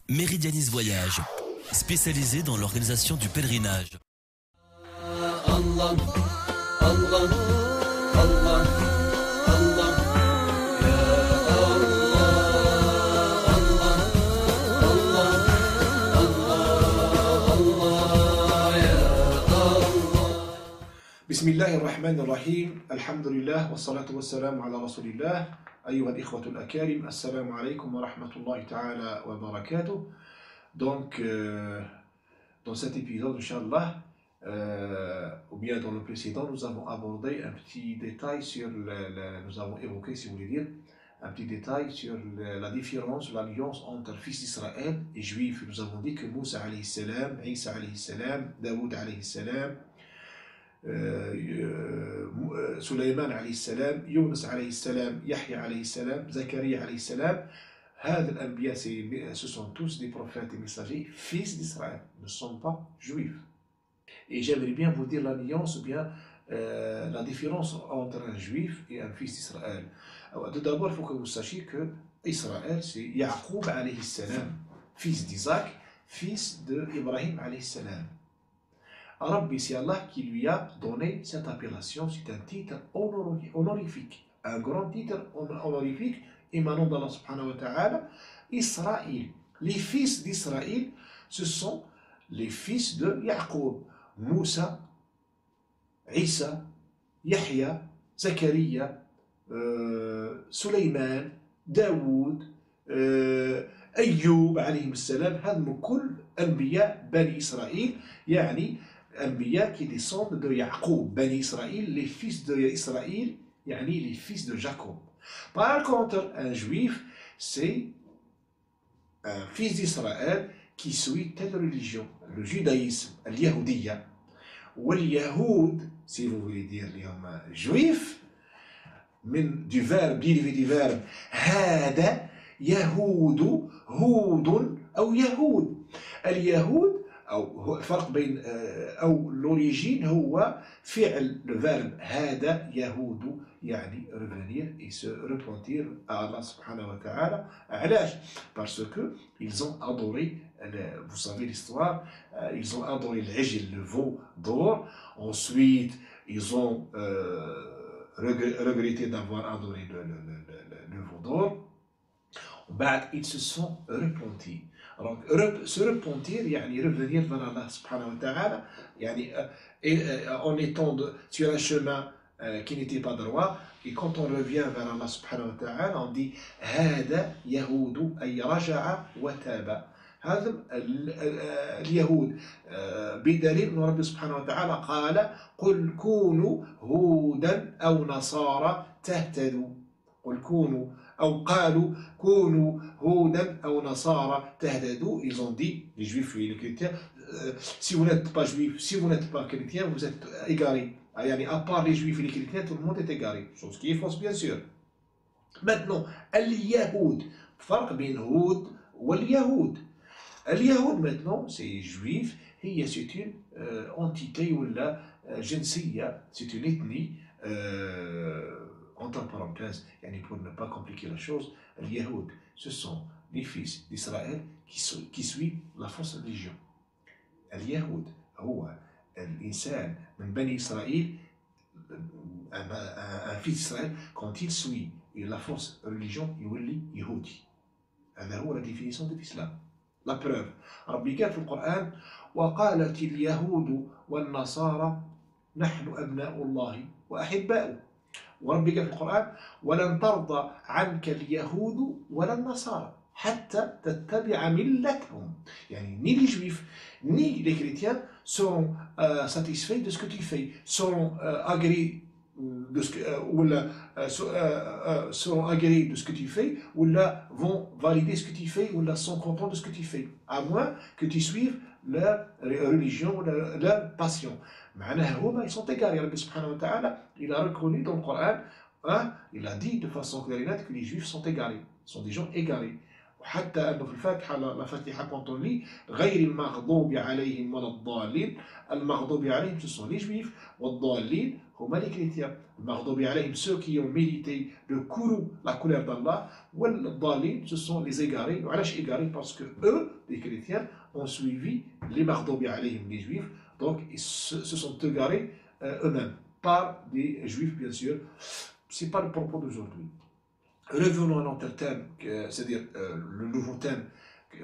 Meridianis Voyage, spécialisé dans l'organisation du pèlerinage. Allah, Allah, Allah, Allah, Ya Allah, Allah, Allah, Allah, Allah, Ya Allah. Bismillah ar-Rahman ar-Rahim, alhamdulillah, wa salatu wa salam ala rasulillah, ayyuha al-ikhwatu al-akarim, assalamu alaykum wa rahmatullahi ta'ala wa barakatuh. Donc, dans cet épisode, Inch'Allah, ou bien dans le précédent, nous avons abordé un petit détail sur, nous avons évoqué, si vous voulez dire, un petit détail sur la différence, l'alliance entre fils d'Israël et juifs. Nous avons dit que Moussa alayhi salam, Isa alayhi salam, Daoud alayhi salam, سليمان عليه السلام, يونس عليه السلام, يحيى عليه السلام, زكريا عليه السلام, هذا الأنبياء ce sont tous des prophètes et messagers, fils d'Israël, ne sont pas juifs. Et j'aimerais bien vous dire l'alliance ou bien la différence entre un juif et un fils d'Israël. Tout d'abord, il faut que vous sachiez que Israël, c'est Yaqub alayhi salam, fils d'Isaac, fils d'Ibrahim alayhi salam. Rabbi, c'est Allah qui lui a donné cette appellation, c'est un titre honorifique, un grand titre honorifique émanant d'Allah subhanahu wa ta'ala, Israël. Les fils d'Israël, ce sont les fils de Yaqub, Moussa, Isa, Yahya, Zakaria, Suleyman, Daoud, أيوب عليهم السلام. هذم كل أنبياء بني إسرائيل, يعني أنبياء qui descendent de Yaqub, Bani Israël, les fils d'Israël, يعني les fils de Jacob. Par contre, un juif, c'est un fils d'Israël qui suit telle religion, le judaïsme, l'Yahoudiya. Ou l'Yahoud, si vous voulez dire les juifs, du verbe, dérivé du verbe, هذا يهود هود أو يهود. اليهود أو الفرق بين أو l'origine هو فعل le verbe هذا يهود, يعني revenir et se repentir à Allah subhanahu wa ta'ala. علاش؟ Parce que ils ont adoré, vous savez l'histoire, ils ont adoré l'Ijl, le veau d'or. Ensuite ils ont regretté d'avoir adoré le veau d'or. Ils se sont repentis. Donc, se repentir, yani revenir vers Allah subhanahu wa ta'ala, yani, en étant sur un chemin qui n'était pas droit, et quand on revient vers Allah subhanahu wa ta'ala, on dit هذا يهود أي رجع وتاب. هذا اليهود بدليل أن رب سبحانه وتعالى قال قل كونوا هودا أو نصارى تهتدوا. قل كونوا أو قالوا كونوا هودا أو نصارى تهتدوا. Ils ont dit, les juifs et les chrétiens, si vous n'êtes pas juif, si vous n'êtes pas chrétien, vous êtes égarés. Yani, à part les juifs et les chrétiens, tout le monde est égaré. Chose qui est fausse, bien sûr. Maintenant, al-Yahoud, فرق بين هود واليهود. اليهود maintenant, c'est juif, et c'est une entité ou la جنسية, c'est une ethnie. Entre parenthèses, pour ne pas compliquer la chose, les Yahoud, ce sont les fils d'Israël qui suivent la fausse religion. Les Yahoud, هو الإنسان من بني إسرائيل, un fils d'Israël, quand il suit la fausse religion, يولي يهودي. هذا هو la définition de l'islam. La preuve, ربي قال في القرآن وقالت اليهود والنصارى نحن أبناء الله وأحباؤه. وربي قال في القرآن ولن ترضى عنك اليهود ولا النصارى حتى تتبع ملتهم. يعني ni les juifs ni les chrétiens seront satisfaits de ce que tu fais, seront agréés de ce que, seront agréés de ce que tu fais, ou là vont valider ce que tu fais, ou là sont contents de ce que tu fais, à moins que tu suives leur religion, leur passion. معناها ils sont égarés. Rabbi subhanahu wa ta'ala, il a reconnu dans le Coran, il a dit de façon claire que les juifs sont égarés, sont des gens égarés. وحتى أنه في الفاتحة لا فاتحة quand on lit غير المغضوب عليهم ولا الضالين. المغضوب عليهم ce sont les juifs, والضالين هما les chrétiens. المغضوب عليهم ceux qui ont mérité le courroux, la colère d'Allah, والضالين ce sont les égarés. وعلاش égarés? Parce que eux, les chrétiens, ont suivi les مغضوب عليهم, les juifs, donc ils se sont égarés eux-mêmes par des juifs bien sûr. C'est pas le propos d'aujourd'hui. Revenons à notre thème, c'est-à-dire le nouveau thème,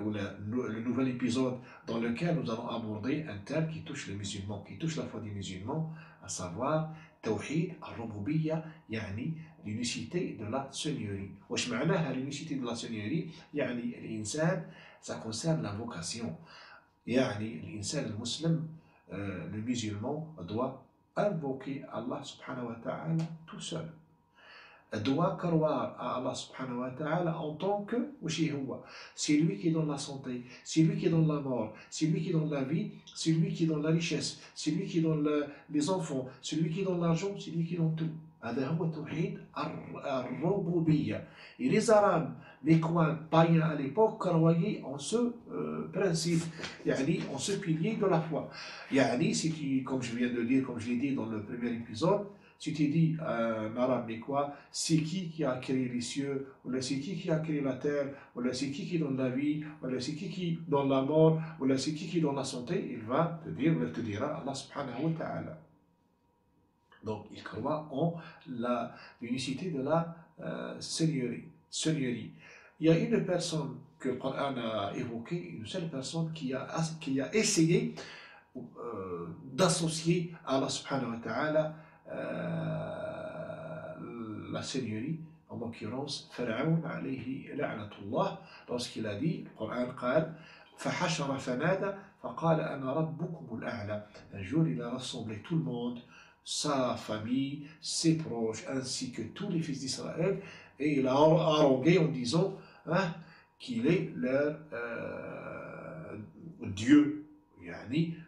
ou le nouvel épisode dans lequel nous allons aborder un thème qui touche les musulmans, qui touche la foi des musulmans, à savoir Tawhid al-Rububiyya, yani l'unicité de la Seigneurie. واش معناها l'unicité de la Seigneurie؟ يعني الإنسان, ça concerne la vocation. يعني الإنسان المسلم, le musulman doit invoquer Allah subhanahu wa ta'ala tout seul. Doit croire à Allah subhanahu wa ta'ala en tant que c'est lui qui donne la santé, c'est lui qui donne la mort, c'est lui qui donne la vie, c'est lui qui donne la richesse, c'est lui qui donne les enfants, c'est lui qui donne l'argent, c'est lui qui donne tout. هذا هو توحيد الربوبية. Et les Arabes, les coins païens à l'époque, croyaient en ce principe, en ce pilier de la foi. Si tu, comme je viens de dire, comme je l'ai dit dans le premier épisode, si tu dis en arabe, mais quoi, c'est qui a créé les cieux, ou c'est qui a créé la terre, ou c'est qui donne la vie, ou c'est qui donne la mort, ou c'est qui donne la santé, il va te dire, il te dira Allah subhanahu wa ta'ala. Donc il croit en l'unicité de la Seigneurie. Il y a une personne que le Coran a évoquée, une seule personne qui a essayé d'associer à Allah subhanahu wa ta'ala la Seigneurie, en l'occurrence Pharaon alayhi la'natullah, lorsqu'il a dit, le Coran قال فحشر فنادى فقال أنا ربكم الأعلى. Un jour il a rassemblé tout le monde, sa famille, ses proches, ainsi que tous les fils d'Israël, et il a harangué en disant qu'il est leur Dieu,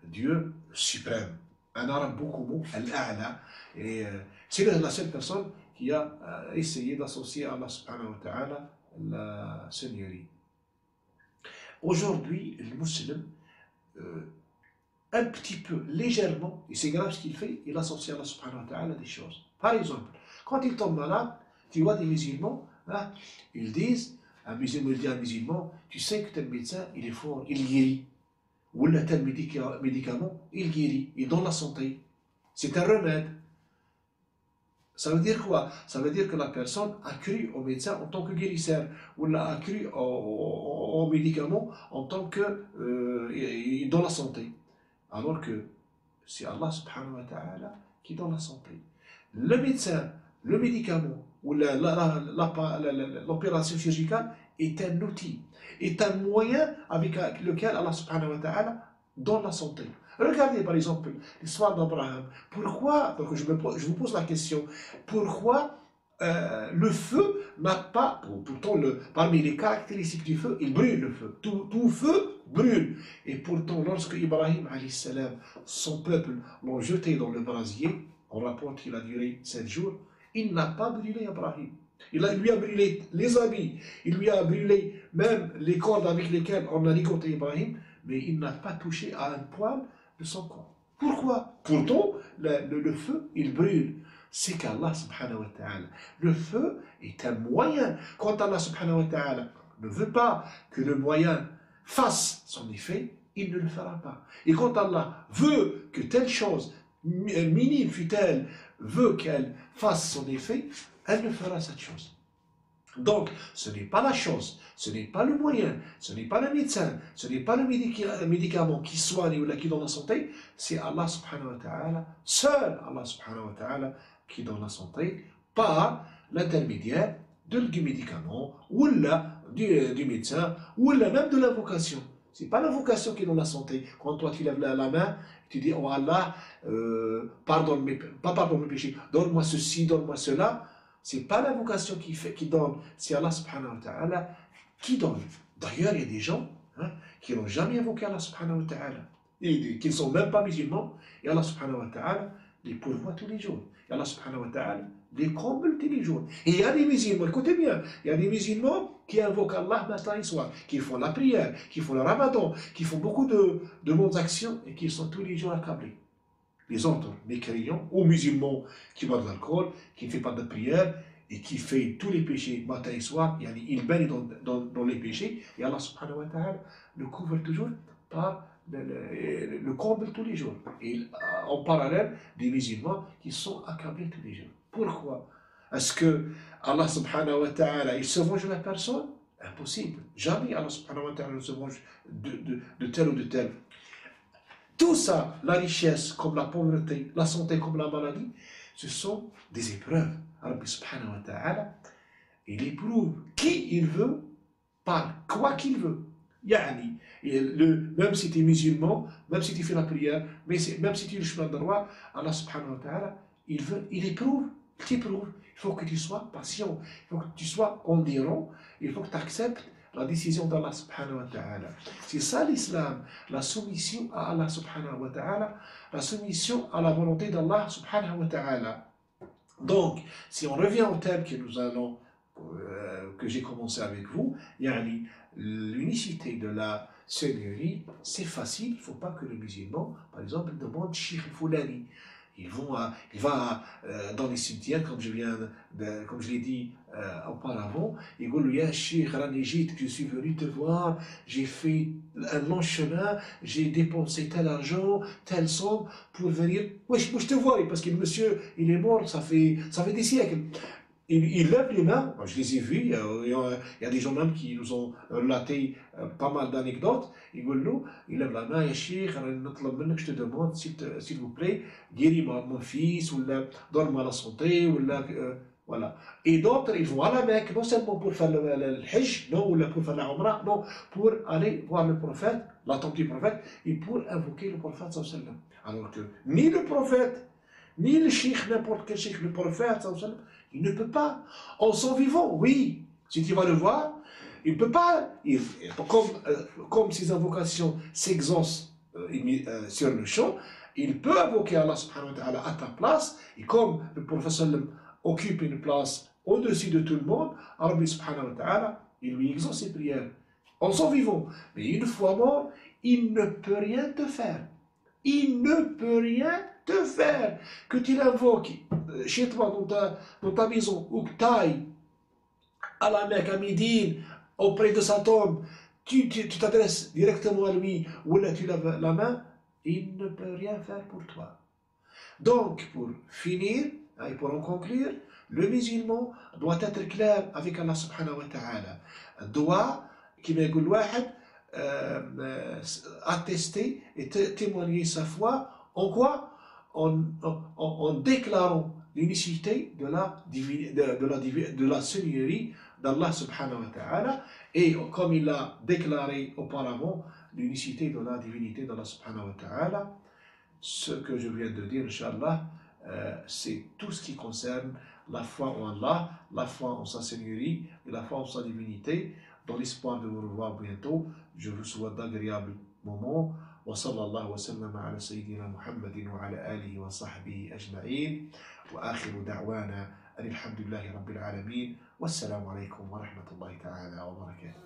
Dieu suprême. Ana rabbukum al-a'la. Et c'est la seule personne qui a essayé d'associer à Allah subhanahu wa ta'ala la Seigneurie. Aujourd'hui, le musulman, un petit peu, légèrement, et c'est grave ce qu'il fait, il associe à Allah subhanahu wa ta'ala des choses. Par exemple, quand il tombe malade, tu vois des musulmans, ils disent, un musulman dit à un musulman, tu sais que tel médecin, il est fort, il guérit. Ou tel médicament, il guérit, il donne la santé. C'est un remède. Ça veut dire quoi? Ça veut dire que la personne a cru au médecin en tant que guérisseur, ou a cru au médicament en tant que il donne la santé. Alors que c'est Allah subhanahu wa ta'ala qui donne la santé. Le médecin, le médicament ou l'opération chirurgicale est un outil, est un moyen avec lequel Allah subhanahu wa ta'ala donne la santé. Regardez par exemple l'histoire d'Abraham. Pourquoi, donc je vous pose la question, pourquoi le feu n'a pas, pourtant parmi les caractéristiques du feu, il brûle le feu, tout feu brûle. Et pourtant lorsque Ibrahim alayhi salam, son peuple l'ont jeté dans le brasier, on rapporte qu'il a duré 7 jours, il n'a pas brûlé Ibrahim. Il lui a brûlé les habits, il lui a brûlé même les cordes avec lesquelles on a ligoté Ibrahim, mais il n'a pas touché à un poil de son corps. Pourquoi? Pourtant, le feu, il brûle. C'est qu'Allah subhanahu wa ta'ala, le feu est un moyen. Quand Allah subhanahu wa ta'ala ne veut pas que le moyen fasse son effet, il ne le fera pas. Et quand Allah veut que telle chose, minime fut-elle, veut qu'elle fasse son effet, elle ne fera cette chose. Donc, ce n'est pas la chose, ce n'est pas le moyen, ce n'est pas le médecin, ce n'est pas le médicament qui soigne ou qui donne la santé, c'est Allah subhanahu wa ta'ala, seul Allah subhanahu wa ta'ala qui donne la santé par l'intermédiaire du médicament ou du médecin ou même de la vocation. Ce n'est pas la vocation qui donne la santé. Quand toi tu lèves la main, tu dis, oh Allah, pardonne mes péchés, donne-moi ceci, donne-moi cela. Ce n'est pas la vocation qui donne, c'est Allah subhanahu wa ta'ala qui donne. D'ailleurs, il y a des gens qui n'ont jamais invoqué Allah subhanahu wa ta'ala, et qui ne sont même pas musulmans, et Allah subhanahu wa ta'ala les pourvoit tous les jours. Et Allah subhanahu wa ta'ala les comble tous les jours. Et il y a des musulmans, écoutez bien, il y a des musulmans qui invoquent Allah matin et soir, qui font la prière, qui font le ramadan, qui font beaucoup de bonnes actions et qui sont tous les jours accablés. Les autres, mécréants ou musulmans qui boivent de l'alcool, qui ne font pas de prière et qui font tous les péchés matin et soir, ils baignent dans les péchés et Allah subhanahu wa ta'ala le couvre toujours par le comble tous les jours. Et en parallèle, des musulmans qui sont accablés tous les jours. Pourquoi? Est-ce que Allah subhanahu wa ta'ala, il se venge de la personne? Impossible. Jamais Allah subhanahu wa ta'ala ne se venge de tel ou de tel. Tout ça, la richesse comme la pauvreté, la santé comme la maladie, ce sont des épreuves. Allah subhanahu wa ta'ala, il éprouve qui il veut, par quoi qu'il veut. Yani, même si tu es musulman, même si tu fais la prière, même si tu es le chemin droit, Allah subhanahu wa ta'ala, il éprouve, il t'éprouve. Il faut que tu sois patient, il faut que tu sois endurant, il faut que tu acceptes la décision d'Allah subhanahu wa ta'ala. C'est ça l'islam, la soumission à Allah subhanahu wa ta'ala, la soumission à la volonté d'Allah subhanahu wa ta'ala. Donc, si on revient au thème que j'ai commencé avec vous, yani, l'unicité de la seigneurie, c'est facile, il ne faut pas que le musulman, par exemple, demande Cheikh Foulani. Il va dans les cimetières, comme je l'ai dit auparavant, il dit, ya Cheikh Ranejit, je suis venu te voir, j'ai fait un long chemin, j'ai dépensé tel argent, telle somme pour venir. Oui, je te vois, parce que le monsieur, il est mort, ça fait des siècles. Il lève les mains, je les ai vus, il y a des gens même qui nous ont relaté pas mal d'anecdotes. Il lève la main, je te demande, s'il vous plaît, guéris mon fils, ou donne-moi la santé, ou voilà. Et d'autres, ils vont à la Mecque, non seulement pour faire le Hajj, non, ou pour faire la Umrah, non, pour aller voir le prophète, la tombe du prophète, et pour invoquer le prophète sallallahu alayhi wa sallam. Alors que ni le prophète, ni le cheikh, n'importe quel cheikh, le prophète sallallahu alayhi wa sallam, il ne peut pas, en son vivant, oui, si tu vas le voir, il ne peut pas, comme ses invocations s'exaucent sur le champ, il peut invoquer Allah subhanahu wa ta'ala à ta place, et comme le prophète occupe une place au-dessus de tout le monde, Allah subhanahu wa ta'ala, il lui exauce ses prières, en son vivant. Mais une fois mort, il ne peut rien te faire. Il ne peut rien te faire. Que tu l'invoques chez toi, dans ta maison, ou que tu ailles à la Mecque, à Médine, auprès de sa tombe, tu t'adresses directement à lui, ou là tu lèves la main, il ne peut rien faire pour toi. Donc, pour finir, et pour en conclure, le musulman doit être clair avec Allah subhanahu wa ta'ala. Doit, qui m'a attester et témoigner sa foi en quoi? En déclarant l'unicité de la seigneurie d'Allah subhanahu wa ta'ala, et comme il l'a déclaré auparavant, l'unicité de la divinité d'Allah subhanahu wa ta'ala. Ce que je viens de dire, Inch'Allah, c'est tout ce qui concerne la foi en Allah, la foi en sa seigneurie et la foi en sa divinité. Dans l'espoir de vous revoir bientôt, je vous souhaite d'agréables moments. وصلى الله وسلم على سيدنا محمد وعلى آله وصحبه أجمعين وآخر دعوانا أن الحمد لله رب العالمين والسلام عليكم ورحمة الله تعالى وبركاته.